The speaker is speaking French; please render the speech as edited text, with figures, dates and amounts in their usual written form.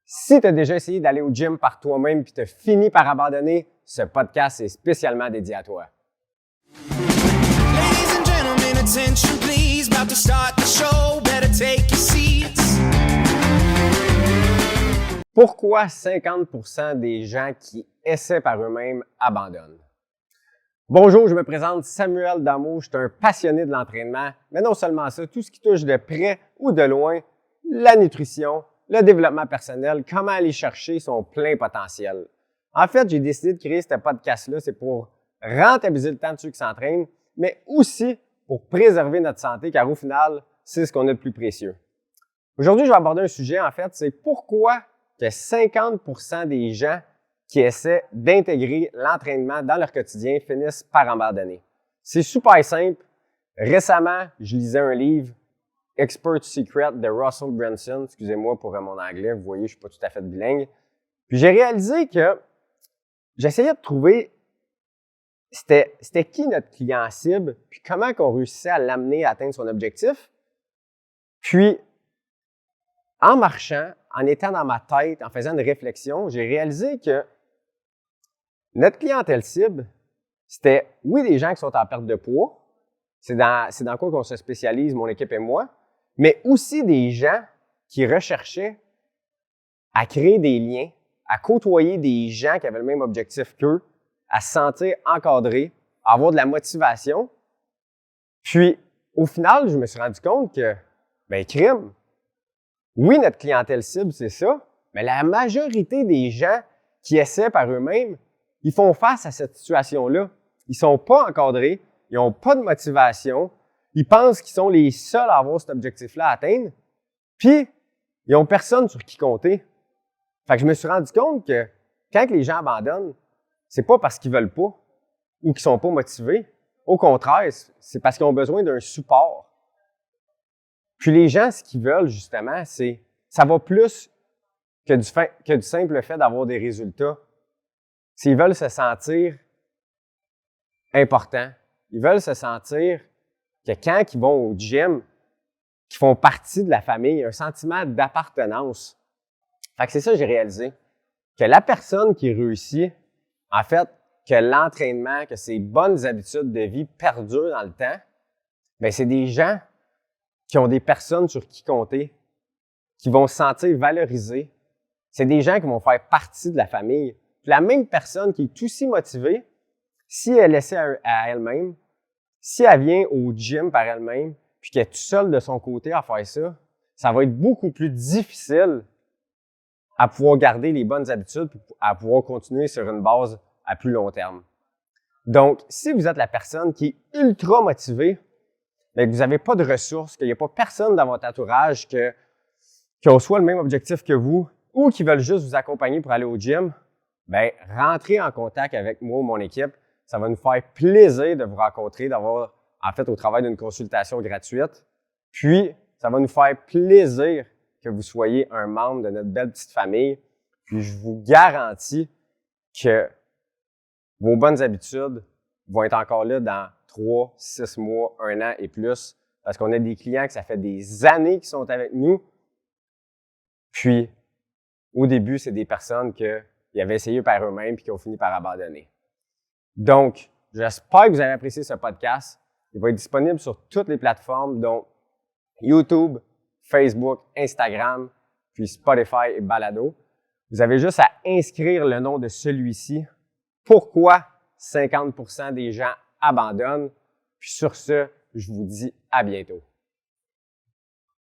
Si tu as déjà essayé d'aller au gym par toi-même puis tu as fini par abandonner, ce podcast est spécialement dédié à toi. Ladies and gentlemen, attention please, about to start the show, better take your seats. Pourquoi 50% des gens qui essaient par eux-mêmes abandonnent? Bonjour, je me présente Samuel Dameau, je suis un passionné de l'entraînement, mais non seulement ça, tout ce qui touche de près ou de loin, la nutrition, le développement personnel, comment aller chercher son plein potentiel. En fait, j'ai décidé de créer ce podcast-là, c'est pour rentabiliser le temps de ceux qui s'entraînent, mais aussi pour préserver notre santé, car au final, c'est ce qu'on a de plus précieux. Aujourd'hui, je vais aborder un sujet, en fait, c'est pourquoi que 50% des gens qui essaient d'intégrer l'entraînement dans leur quotidien finissent par abandonner. C'est super simple. Récemment, je lisais un livre, Expert Secret de Russell Brunson. Excusez-moi pour mon anglais, vous voyez, je ne suis pas tout à fait bilingue. Puis j'ai réalisé que j'essayais de trouver c'était qui notre client cible, puis comment qu'on réussissait à l'amener à atteindre son objectif. Puis, en marchant, en étant dans ma tête, en faisant une réflexion, j'ai réalisé que notre clientèle cible, c'était, oui, des gens qui sont en perte de poids, c'est dans quoi qu'on se spécialise, mon équipe et moi, mais aussi des gens qui recherchaient à créer des liens, à côtoyer des gens qui avaient le même objectif qu'eux, à se sentir encadrés, à avoir de la motivation. Puis, au final, je me suis rendu compte que, crime, oui, notre clientèle cible, c'est ça, mais la majorité des gens qui essaient par eux-mêmes, ils font face à cette situation-là. Ils sont pas encadrés, ils n'ont pas de motivation, ils pensent qu'ils sont les seuls à avoir cet objectif-là à atteindre, puis ils n'ont personne sur qui compter. Fait que je me suis rendu compte que quand les gens abandonnent, c'est pas parce qu'ils veulent pas ou qu'ils sont pas motivés. Au contraire, c'est parce qu'ils ont besoin d'un support. Puis les gens, ce qu'ils veulent justement, ça va plus que du simple fait d'avoir des résultats. S'ils veulent se sentir importants, ils veulent se sentir que quand ils vont au gym, qu'ils font partie de la famille, un sentiment d'appartenance. Fait que c'est ça que j'ai réalisé. Que la personne qui réussit, en fait, que l'entraînement, que ses bonnes habitudes de vie perdurent dans le temps, c'est des gens qui ont des personnes sur qui compter, qui vont se sentir valorisés. C'est des gens qui vont faire partie de la famille. Puis la même personne qui est aussi motivée, si elle essaie à elle-même, si elle vient au gym par elle-même, puis qu'elle est toute seule de son côté à faire ça, ça va être beaucoup plus difficile à pouvoir garder les bonnes habitudes, puis à pouvoir continuer sur une base à plus long terme. Donc, si vous êtes la personne qui est ultra motivée, mais que vous n'avez pas de ressources, qu'il n'y a pas personne dans votre entourage qui a soit le même objectif que vous ou qui veulent juste vous accompagner pour aller au gym, rentrez en contact avec moi ou mon équipe. Ça va nous faire plaisir de vous rencontrer, d'avoir, en fait, au travail d'une consultation gratuite. Puis, ça va nous faire plaisir que vous soyez un membre de notre belle petite famille. Puis, je vous garantis que vos bonnes habitudes vont être encore là dans 3, 6 mois, 1 an et plus, parce qu'on a des clients que ça fait des années qu'ils sont avec nous. Puis, au début, c'est des personnes qui avaient essayé par eux-mêmes et qui ont fini par abandonner. Donc, j'espère que vous avez apprécié ce podcast. Il va être disponible sur toutes les plateformes, dont YouTube, Facebook, Instagram, puis Spotify et Balado. Vous avez juste à inscrire le nom de celui-ci. Pourquoi 50% des gens abandonnent? Puis sur ce, je vous dis à bientôt.